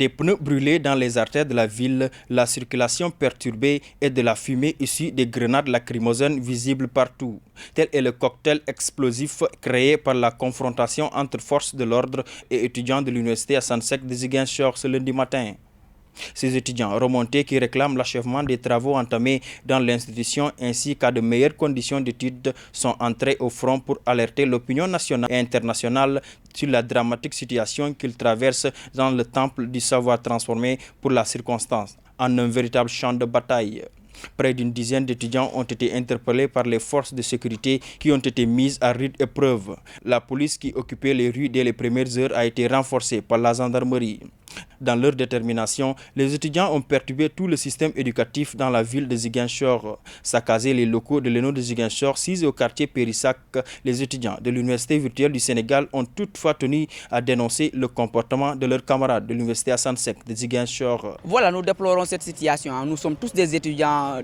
Des pneus brûlés dans les artères de la ville, la circulation perturbée et de la fumée issue des grenades lacrymogènes visibles partout. Tel est le cocktail explosif créé par la confrontation entre forces de l'ordre et étudiants de l'université Assane Seck de Ziguinchor ce lundi matin. Ces étudiants remontés qui réclament l'achèvement des travaux entamés dans l'institution ainsi qu'à de meilleures conditions d'études sont entrés au front pour alerter l'opinion nationale et internationale sur la dramatique situation qu'ils traversent dans le temple du savoir transformé pour la circonstance en un véritable champ de bataille. Près d'une dizaine d'étudiants ont été interpellés par les forces de sécurité qui ont été mises à rude épreuve. La police qui occupait les rues dès les premières heures a été renforcée par la gendarmerie. Dans leur détermination, les étudiants ont perturbé tout le système éducatif dans la ville de Ziguinchor. Saccagé les locaux de l'ENO de Ziguinchor, situés au quartier Périssac, les étudiants de l'Université virtuelle du Sénégal ont toutefois tenu à dénoncer le comportement de leurs camarades de l'Université Assane Seck de Ziguinchor. Voilà, nous déplorons cette situation. Nous sommes tous des étudiants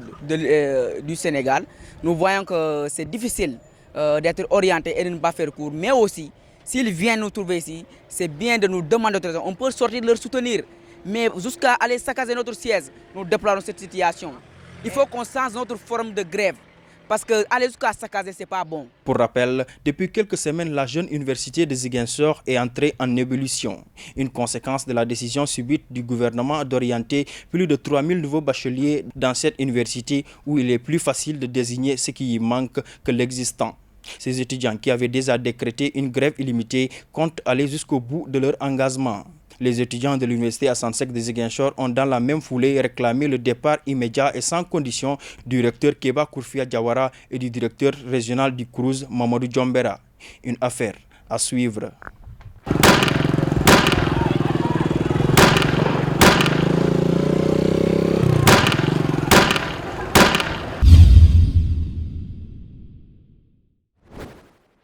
du Sénégal. Nous voyons que c'est difficile d'être orienté et de ne pas faire cours, mais aussi, s'ils viennent nous trouver ici, c'est bien de nous demander d'autres. On peut sortir de leur soutenir, mais jusqu'à aller saccager notre siège, nous déplorons cette situation. Il faut qu'on change notre forme de grève, parce qu'aller jusqu'à saccager, ce n'est pas bon. Pour rappel, depuis quelques semaines, la jeune université de Ziguinchor est entrée en ébullition. Une conséquence de la décision subite du gouvernement d'orienter plus de 3000 nouveaux bacheliers dans cette université où il est plus facile de désigner ce qui y manque que l'existant. Ces étudiants qui avaient déjà décrété une grève illimitée comptent aller jusqu'au bout de leur engagement. Les étudiants de l'université Assane Seck de Ziguinchor ont dans la même foulée réclamé le départ immédiat et sans condition du recteur Keba Kourfia Diawara et du directeur régional du CROUS Mamadou Djombera. Une affaire à suivre.